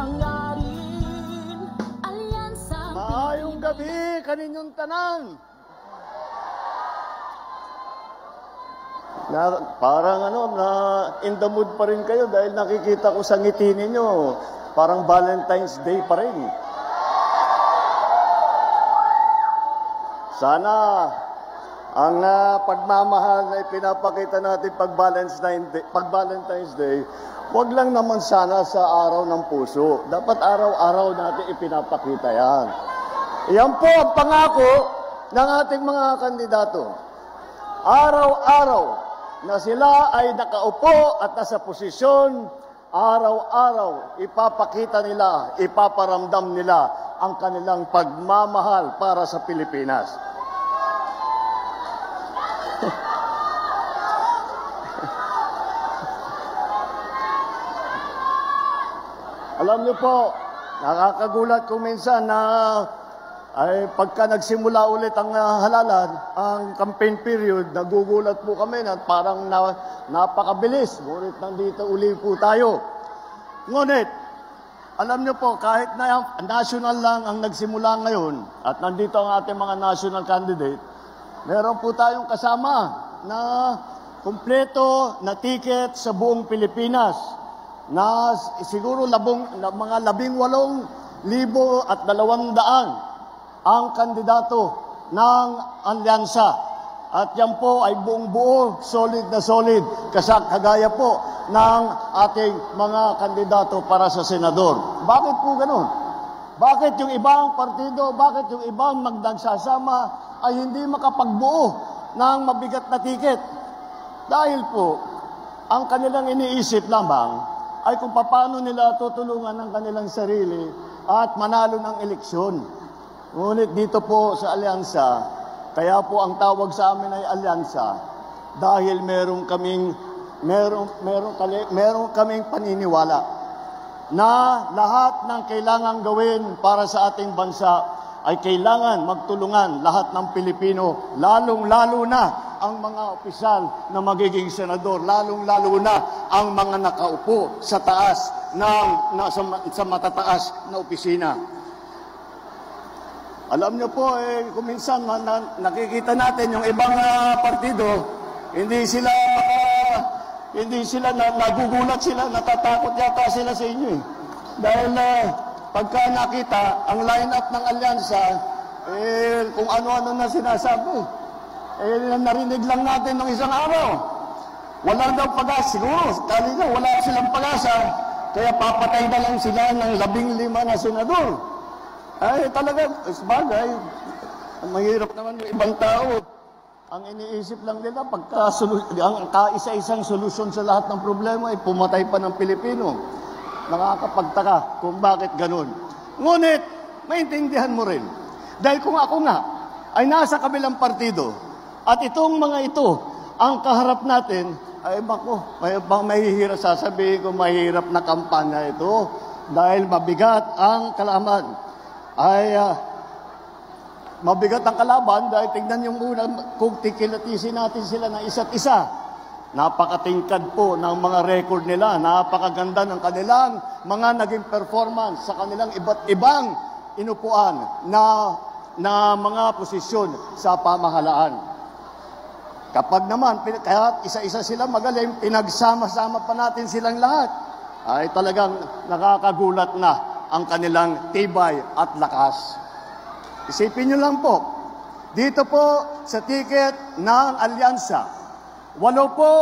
hangarin, alyansa. Maayong gabi kaninyong tanan. Parang in the mood pa rin kayo dahil nakikita ko sa ngiti ninyo, parang Valentine's Day pa rin. Sana ang pagmamahal na ipinapakita natin pag Valentine's Day, wag lang naman sana sa araw ng puso. Dapat araw-araw natin ipinapakita yan. Yan po ang pangako ng ating mga kandidato. Araw-araw na sila ay nakaupo at nasa posisyon, araw-araw ipapakita nila, ipaparamdam nila ang kanilang pagmamahal para sa Pilipinas. Alam niyo po, nakakagulat kung minsan na ay pagka nagsimula ulit ang halalan, ang campaign period, nagugulat po kami na parang napakabilis. Ngunit nandito uli po tayo. Ngunit, alam niyo po, kahit na national lang ang nagsimula ngayon, at nandito ang ating mga national candidate, meron po tayong kasama na kumpleto na ticket sa buong Pilipinas na siguro mga 18,200 ang kandidato ng alyansa. At yan po ay buong buo, solid na solid, kagaya po ng ating mga kandidato para sa senador. Bakit po ganun? Bakit yung ibang partido, bakit yung ibang magdagsasama ay hindi makapagbuo ng mabigat na tiket? Dahil po, ang kanilang iniisip lamang ay kung paano nila tutulungan ang kanilang sarili at manalo ng eleksyon. Ngunit dito po sa alyansa, kaya po ang tawag sa amin ay alyansa dahil meron kaming paniniwala na lahat ng kailangan gawin para sa ating bansa ay kailangan magtulungan lahat ng Pilipino, lalong-lalo na ang mga opisyal na magiging senador, lalong-lalo na ang mga nakaupo sa taas sa matataas na opisina. Alam niyo po, kung minsan nakikita natin yung ibang partido, hindi sila nagugulat sila, natatakot yata sila sa inyo. Dahil pagka nakita ang line-up ng alyansa, kung ano-ano na sinasabi, narinig lang natin ng isang araw. Wala daw pag-asa, siguro, talaga wala silang pag-asa, kaya papatay na lang sila ng 15 na senador. Ay, talaga, bagay. Mahirap naman yung ibang tao. Ang iniisip lang nila, ang kaisa-isang solusyon sa lahat ng problema ay pumatay pa ng Pilipino. Nakakapagtaka kung bakit ganun. Ngunit, maintindihan mo rin. Dahil kung ako nga ay nasa kabilang partido, at itong mga ito, ang kaharap natin, ay mahihirap sasabihin ko, mahirap na kampanya ito. Dahil mabigat ang kalaban. Mabigat ang kalaban dahil tignan yung muna kung tikilatisin natin sila ng isa't isa. Napakatingkad po ng mga record nila, napakaganda ng kanilang mga naging performance sa kanilang iba't ibang inupuan na mga posisyon sa pamahalaan. Kapag naman, kaya isa-isa sila magaling, pinagsama-sama pa natin silang lahat, ay talagang nakakagulat na ang kanilang tibay at lakas. Isipin nyo lang po, dito po sa ticket ng alyansa, 8 po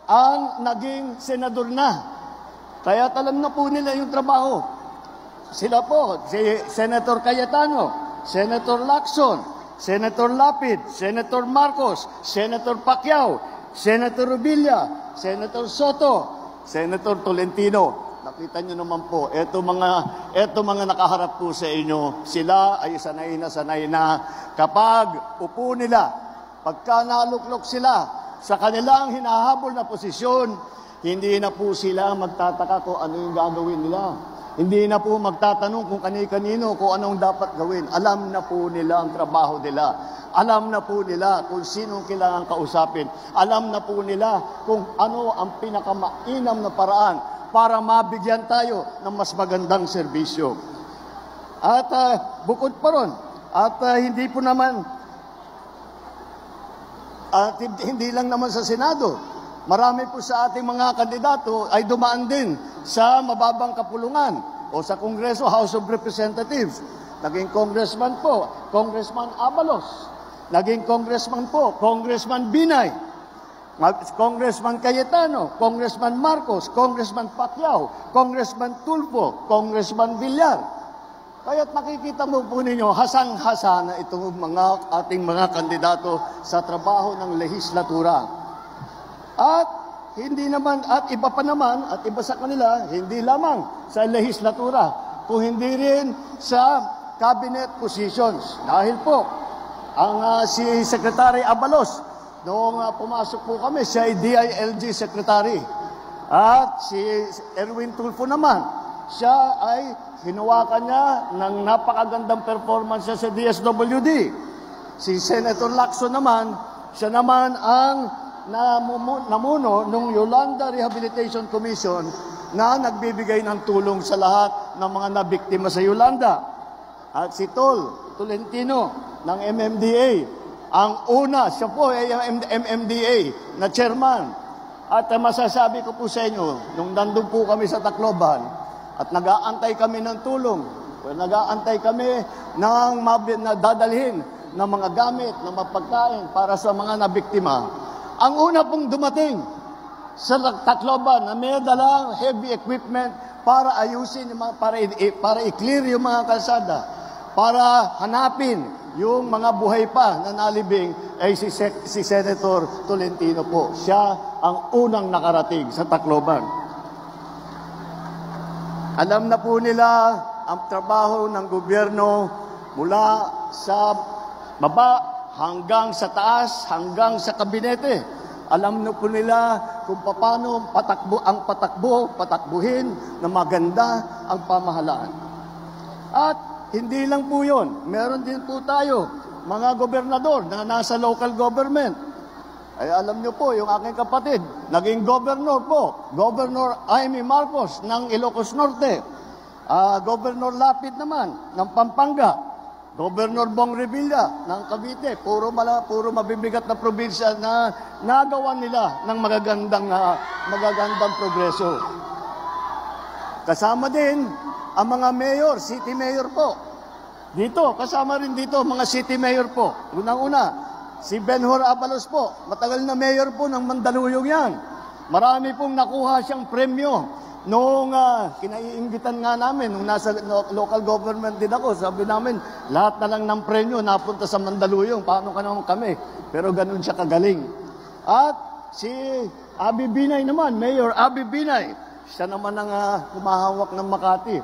ang naging senador na. Kaya alam na po nila yung trabaho. Sila po, si Senator Cayetano, Senator Lacson, Senator Lapid, Senator Marcos, Senator Pacquiao, Senator Rubilla, Senator Soto, Senator Tolentino. Nakita nyo naman po, eto mga nakaharap po sa inyo, sila ay sanay na kapag upo nila, pagka naluklok sila sa kanilang hinahabol na posisyon, hindi na po sila magtataka kung ano yung gagawin nila. Hindi na po magtatanong kung kani-kanino, kung anong dapat gawin. Alam na po nila ang trabaho nila. Alam na po nila kung sino kailangan kausapin. Alam na po nila kung ano ang pinakamainam na paraan para mabigyan tayo ng mas magandang serbisyo. At bukod pa ron, at hindi po naman, at hindi lang naman sa Senado, marami po sa ating mga kandidato ay dumaan din sa mababang kapulungan o sa Kongreso, House of Representatives. Naging congressman po, Congressman Abalos. Naging congressman po, Congressman Binay. Congressman Cayetano, Congressman Marcos, Congressman Pacquiao, Congressman Tulfo, Congressman Villar. Kaya't nakikita mo po ninyo, hasang-hasa na itong ating mga kandidato sa trabaho ng lehislatura. At hindi naman, at iba pa naman, at iba sa kanila, hindi lamang sa lehislatura, kung hindi rin sa cabinet positions. Dahil po, ang si Secretary Abalos, noong pumasok po kami, siya ay DILG Secretary. At si Erwin Tulfo naman, siya ay hinawakan niya ng napakagandang performance sa DSWD. Si Senator Lacson naman, siya naman ang namuno ng Yolanda Rehabilitation Commission na nagbibigay ng tulong sa lahat ng mga nabiktima sa Yolanda. At si Tolentino ng MMDA, ang una, siya po ay MMDA na chairman. At masasabi ko po sa inyo, nung nandun po kami sa Tacloban, at nag-aantay kami ng tulong, nag-aantay kami ng dadalhin ng mga gamit, ng mapagkain para sa mga nabiktima. Ang una pong dumating sa Tacloban na may dalang heavy equipment para ayusin, para i-clear yung mga kalsada, para hanapin yung mga buhay pa na nalibing ay si Senator Tolentino po. Siya ang unang nakarating sa Tacloban. Alam na po nila ang trabaho ng gobyerno mula sa baba hanggang sa taas, hanggang sa kabinete. Alam na po nila kung paano patakbuhin na maganda ang pamahalaan. At hindi lang po yun. Meron din po tayo, mga gobernador na nasa local government. Ay alam nyo po, yung aking kapatid, naging governor po. Governor Jaime Marcos ng Ilocos Norte. Governor Lapid naman ng Pampanga. Governor Bong Revilla ng Cavite. Puro mabibigat na probinsya na nagawa nila ng magagandang progreso. Kasama din ang mga mayor, city mayor po. Dito, kasama rin dito mga city mayor po. Unang-una, si Benhur Abalos po. Matagal na mayor po ng Mandaluyong yan. Marami pong nakuha siyang premyo. Noong kinaiimbitan nga namin, nung nasa local government din ako, sabi namin, lahat na lang ng premyo napunta sa Mandaluyong. Paano ka naman kami? Pero ganun siya kagaling. At si Abi Binay naman, Mayor Abi Binay, siya naman ang kumahawak ng Makati.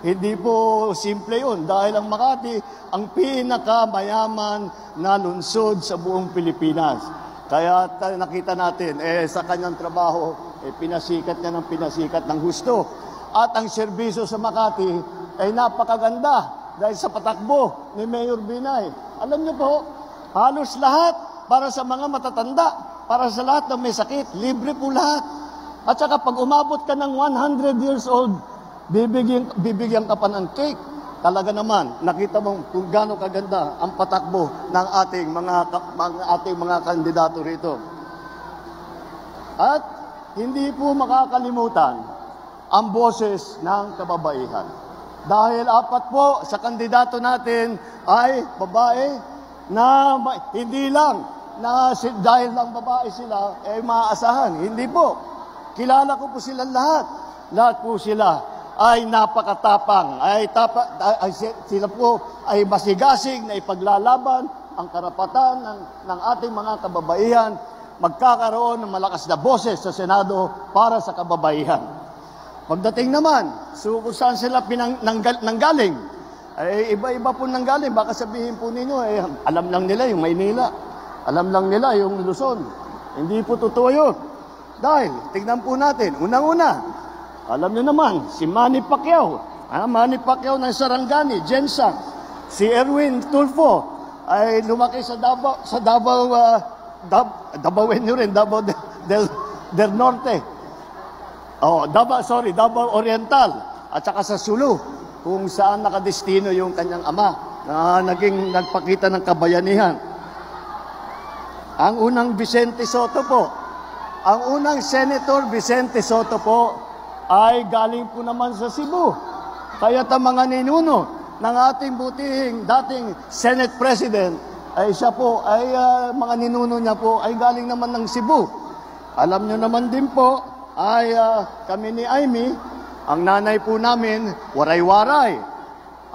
Hindi po simple yun dahil ang Makati ang pinakamayaman na lungsod sa buong Pilipinas. Kaya nakita natin, sa kanyang trabaho, pinasikat niya ng gusto. At ang serbisyo sa Makati ay napakaganda dahil sa patakbo ni Mayor Binay. Alam niyo po, halos lahat para sa mga matatanda, para sa lahat na may sakit, libre po lahat. At saka pag umabot ka ng 100 years old, bibigyan ka pa ng cake. Talaga naman, nakita mo kung gaano kaganda ang patakbo ng ating mga kandidato rito. At hindi po makakalimutan ang boses ng kababaihan. Dahil apat po sa kandidato natin ay babae na hindi lang na dahil lang babae sila ay maaasahan. Hindi po. Kilala ko po silang lahat. Lahat po sila ay napakatapang, sila po ay masigasig na ipaglalaban ang karapatan ng ating mga kababaihan, magkakaroon ng malakas na boses sa Senado para sa kababaihan. Pagdating naman, kung saan sila nanggaling, ay iba-iba po nanggaling. Baka sabihin po ninyo, alam lang nila yung Maynila, alam lang nila yung Luzon. Hindi po totoo yun. Dahil, tignan po natin, unang-una, alam niyo naman, si Manny Pacquiao, Manny Pacquiao ng Sarangani, Jensang, si Erwin Tulfo ay lumaki sa Davao del Norte. Davao Oriental at saka sa Sulu, kung saan nakadestino yung kanyang ama na nagpakita ng kabayanihan. Ang unang Vicente Soto po, ang unang Senator Vicente Soto po ay galing po naman sa Cebu. Kaya't ang mga ninuno ng ating butihing dating Senate President ay siya po, ay mga ninuno niya po ay galing naman ng Cebu. Alam nyo naman din po, ay kami ni Amy, ang nanay po namin, waray-waray.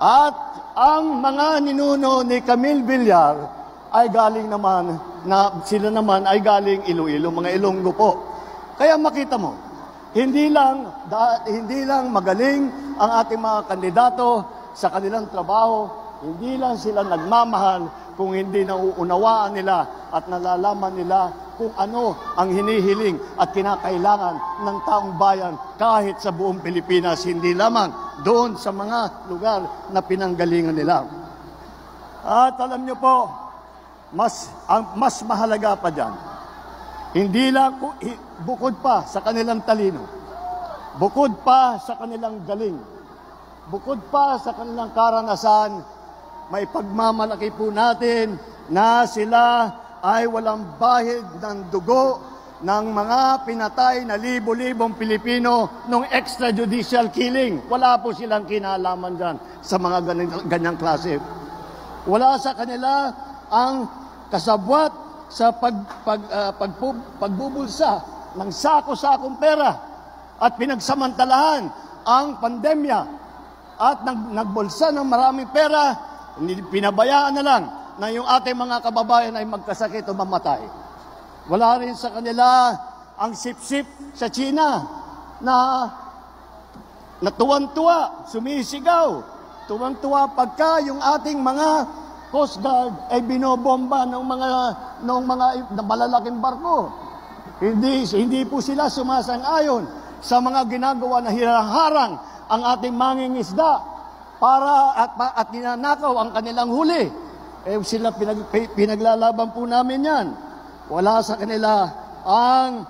At ang mga ninuno ni Camille Villar ay galing naman, sila naman ay galing Iloilo, mga Ilonggo po. Kaya makita mo, hindi lang magaling ang ating mga kandidato sa kanilang trabaho, hindi lang sila nagmamahal kung hindi nauunawaan nila at nalalaman nila kung ano ang hinihiling at kinakailangan ng taong bayan kahit sa buong Pilipinas, hindi lamang doon sa mga lugar na pinanggalingan nila. At alam nyo po, mas mahalaga pa dyan, hindi lang bukod pa sa kanilang talino, bukod pa sa kanilang galing, bukod pa sa kanilang karanasan, may pagmamalaki po natin na sila ay walang bahid ng dugo ng mga pinatay na libo-libong Pilipino nung extrajudicial killing. Wala po silang kinalaman dyan sa mga ganyang klase. Wala sa kanila ang kasabwat sa pagbubulsa ng sako-sakong pera at pinagsamantalahan ang pandemya at nagbulsa ng maraming pera, pinabayaan na lang na yung ating mga kababayan ay magkasakit o mamatay. Wala rin sa kanila ang sip-sip sa China na tuwang-tuwa, sumisigaw, tuwang-tuwa pagka yung ating mga Coast Guard ay binobomba ng mga malalaking barko. Hindi po sila sumasang-ayon sa mga ginagawa na hinaharang ang ating mangingisda at ninanakaw ang kanilang huli. Sila pinaglalaban po namin yan. Wala sa kanila ang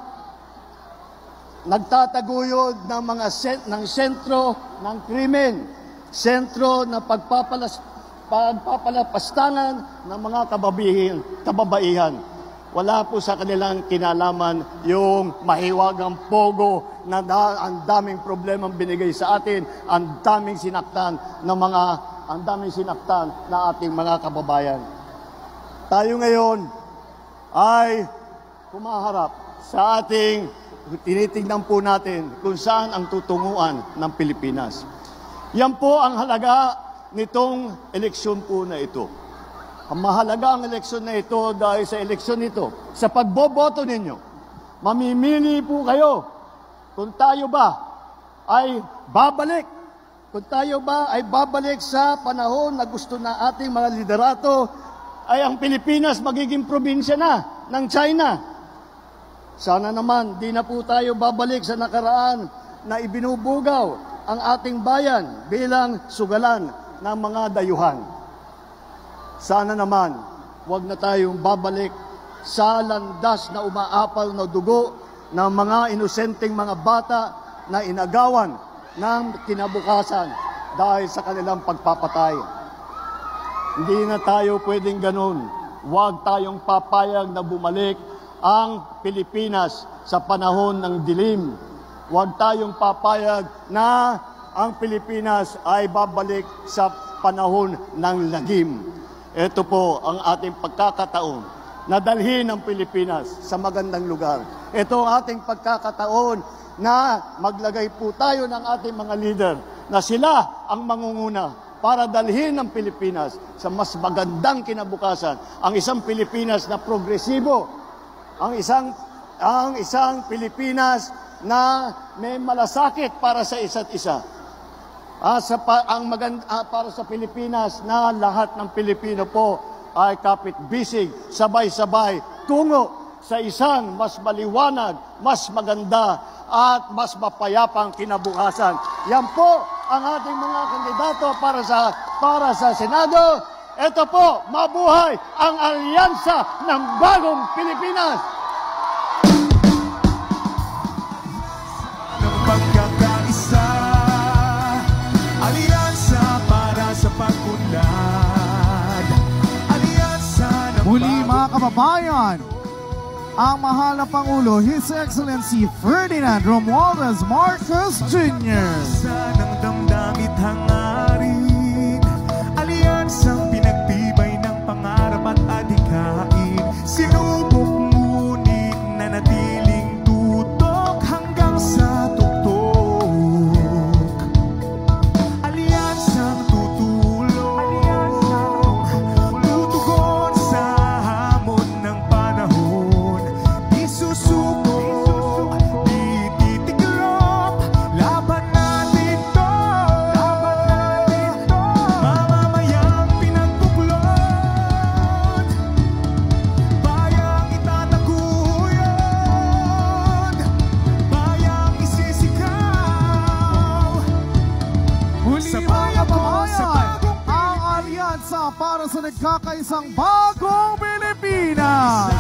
nagtataguyod ng mga ng sentro ng krimen, sentro na pagpapalapastangan ng mga kababaihan. Wala po sa kanilang kinalaman yung mahiwagang pogo na ang daming problemang binigay sa atin, ang daming sinaktan na ating mga kababayan. Tayo ngayon ay humaharap sa tinitingnan po natin kung saan ang tutunguan ng Pilipinas. Yan po ang halaga nitong eleksyon po na ito. Ang mahalaga ang eleksyon na ito dahil sa eleksyon ito, sa pagboboto ninyo, mamimili po kayo kung tayo ba ay babalik. Kung tayo ba ay babalik sa panahon na gusto na ating mga liderato, ay ang Pilipinas magiging probinsya na ng China. Sana naman, di na po tayo babalik sa nakaraan na ibinubugaw ang ating bayan bilang sugalan ng mga dayuhan. Sana naman, huwag na tayong babalik sa landas na umaapal na dugo ng mga inosenteng mga bata na inagawan ng kinabukasan dahil sa kanilang pagpapatay. Hindi na tayo pwedeng ganun. Huwag tayong papayag na bumalik ang Pilipinas sa panahon ng dilim. Huwag tayong papayag na ang Pilipinas ay babalik sa panahon ng lagim. Ito po ang ating pagkakataon na dalhin ang Pilipinas sa magandang lugar. Ito ang ating pagkakataon na maglagay po tayo ng ating mga leader na sila ang mangunguna para dalhin ang Pilipinas sa mas magandang kinabukasan. Ang isang Pilipinas na progresibo, ang isang Pilipinas na may malasakit para sa isa't isa. Para sa Pilipinas na lahat ng Pilipino po ay kapit-bisig, sabay-sabay, tungo sa isang mas maliwanag, mas maganda at mas mapayapang kinabukasan. Yan po ang ating mga kandidato para sa Senado. Ito po, mabuhay ang alyansa ng bagong Pilipinas! kabayan, ang mahal na Pangulo, His Excellency Ferdinand Romualdez Marcos Jr. Ng damdamit hangarin, alyansang pinagtibay ng pangarap at adhikain. Sinubok ngunit nanatiling tutok hanggang sa tuktok. Alyansang tutulong, tutugon sa hamon ng panahon. Di susuko, di titiklop, laban natin to. Mamamayang pinagbuklod, bayang itataguyod, bayang isisikaw. Muli Sa mga bayan ko, sa kabayan, bagong ang alyansa para sa nagkakaisang bagong Pilipinas.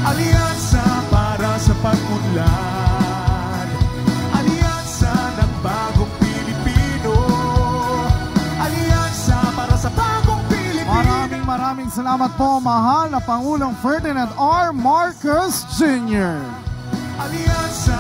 Alyansa para sa pag-unlad, alyansa ng bagong Pilipino, alyansa para sa bagong Pilipino. Maraming salamat po, mahal na Pangulong Ferdinand R. Marcos Jr. Alyansa